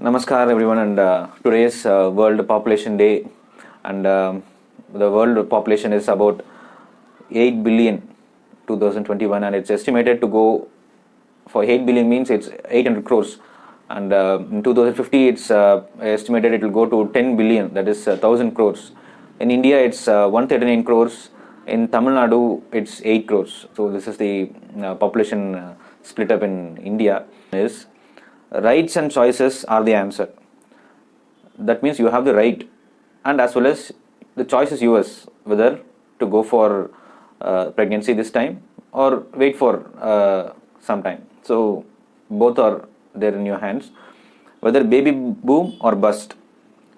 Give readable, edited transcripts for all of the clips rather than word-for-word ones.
Namaskar everyone, and today's World Population Day, and the world population is about 8 billion 2021, and it's estimated to go for 8 billion means it's 800 crores, and in 2050 it's estimated it will go to 10 billion, that is 1000 crores. In India it's 139 crores. In Tamil Nadu it's 8 crores. So this is the population split up in India. Is rights and choices are the answer. That means you have the right, and as well as the choice is yours whether to go for pregnancy this time or wait for some time. So both are there in your hands. Whether baby boom or bust.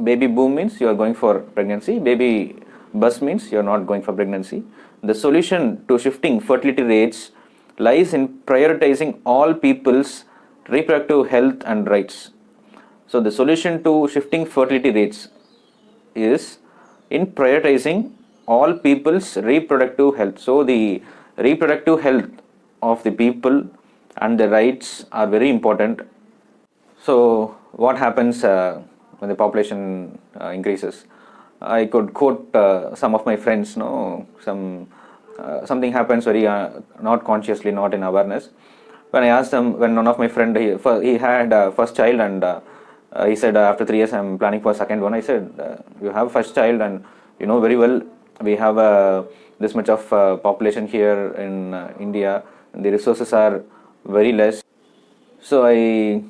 Baby boom means you are going for pregnancy. Baby bust means you are not going for pregnancy. The solution to shifting fertility rates lies in prioritizing all people's reproductive health and rights. So the solution to shifting fertility rates is in prioritizing all people's reproductive health. So the reproductive health of the people and the rights are very important. So what happens when the population increases? I could quote some of my friends. Something happens very not consciously, not in awareness. When I asked them, when one of my friend he had first child, and he said after 3 years I'm planning for second one. I said you have first child, and you know very well we have this much of population here in India, and the resources are very less. So I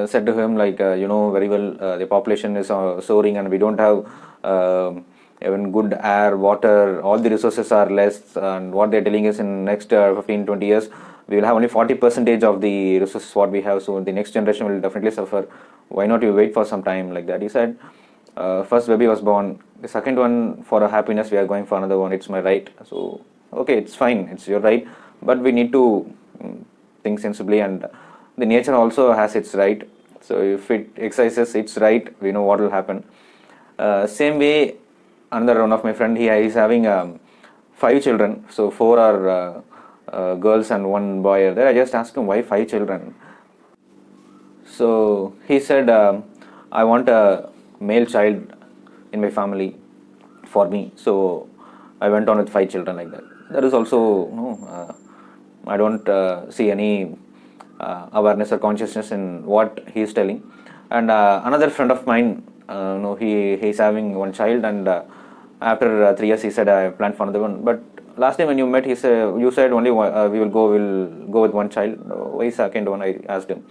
said to him, like, you know very well the population is soaring, and we don't have even good air, water, all the resources are less, and what they're telling us in next 15-20 years we will have only 40% of the resources what we have, so the next generation will definitely suffer. Why not you wait for some time? Like that he said. First baby was born, the second one for a happiness we are going for another one, it's my right. So okay, it's fine, it's your right, but we need to think sensibly, and the nature also has its right. So if it exercises its right, we know what will happen. Same way, another one of my friend, he is having 5 children, so 4 are girls and 1 boy are there. I just asked him why 5 children. So he said, I want a male child in my family for me, so I went on with 5 children, like that. There is also I don't see any awareness or consciousness in what he is telling. And another friend of mine, he is having 1 child, and after 3 years he said I planned for another one. But last time when you met, you said only we'll go with 1 child. Why second one? I asked him.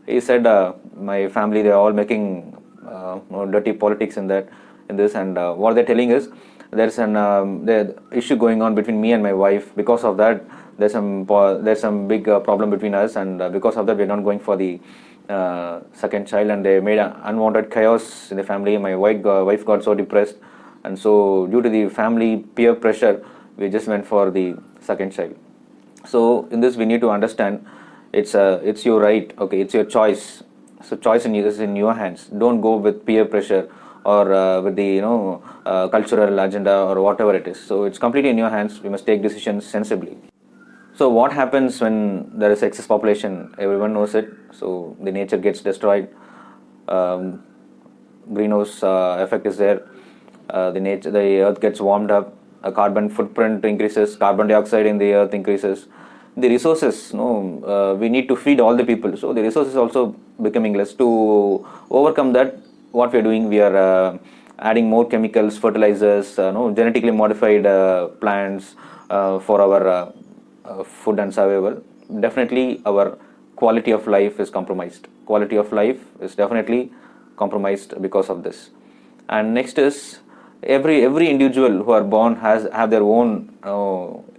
He said my family, they're all making dirty politics in this, and what they're telling is there's the issue going on between me and my wife. Because of that, there's some big problem between us, and because of that we're not going for the second child, and they made an unwanted chaos in the family. My wife got so depressed, and so due to the family peer pressure, we just went for the second child. So in this we need to understand it's your right, okay, it's your choice. So choice is in your hands. Don't go with peer pressure or with the cultural agenda or whatever it is. So it's completely in your hands. We must take decisions sensibly. So what happens when there is excess population? Everyone knows it. So the nature gets destroyed. Greenhouse effect is there. The earth gets warmed up. A carbon footprint increases. Carbon dioxide in the earth increases. The resources, we need to feed all the people. So the resources also becoming less. To overcome that, what we are doing, we are adding more chemicals, fertilizers, genetically modified plants for our food and survival. Definitely our quality of life is compromised. Quality of life is definitely compromised because of this. And next is every individual who are born have their own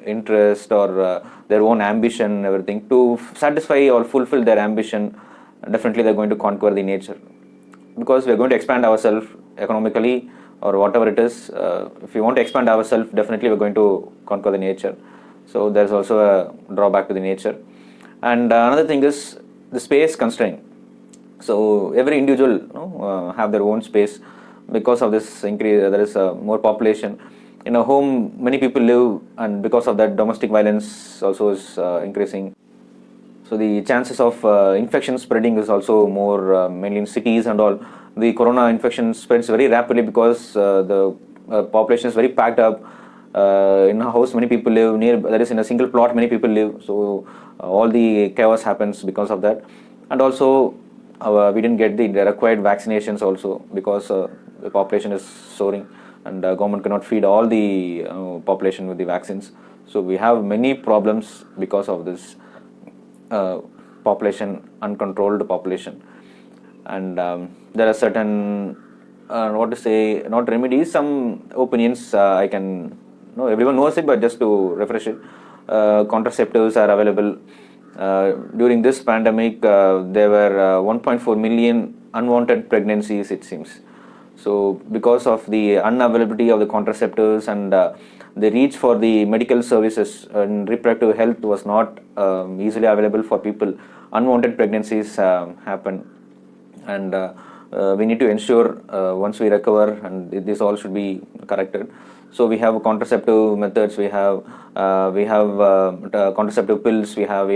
interest or their own ambition, everything. To satisfy or fulfill their ambition, definitely they're going to conquer the nature, because we're going to expand ourselves economically or whatever it is. If we want to expand ourselves, definitely we're going to conquer the nature. So there's also a drawback to the nature. And another thing is the space constraint. So every individual have their own space. Because of this increase, there is more population. In a home, many people live, and because of that, domestic violence also is increasing. So the chances of infection spreading is also more, mainly in cities and all. The corona infection spreads very rapidly because the population is very packed up. In a house, many people live near. That is, in a single plot, many people live. So all the chaos happens because of that. And also, we didn't get the required vaccinations also because the population is soaring, and government cannot feed all the population with the vaccines. So we have many problems because of this population, uncontrolled population. And there are certain what to say, not remedies, some opinions I can, no, everyone knows it, but just to refresh it, contraceptives are available. During this pandemic, there were 1.4 million unwanted pregnancies, it seems. So because of the unavailability of the contraceptives and the reach for the medical services and reproductive health was not easily available for people, unwanted pregnancies happen. And we need to ensure once we recover, and this all should be corrected. So we have contraceptive methods, we have contraceptive pills, we have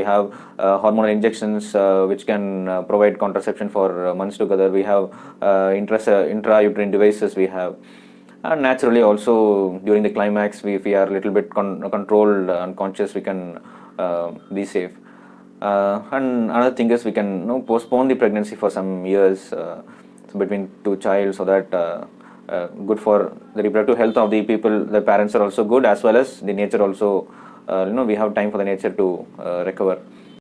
hormonal injections which can provide contraception for months together. We have intrauterine devices we have. And naturally also during the climax, if we are a little bit controlled and conscious, we can be safe. And another thing is we can postpone the pregnancy for some years between two child, so that good for the reproductive health of the people. The parents are also good, as well as the nature also. We have time for the nature to recover.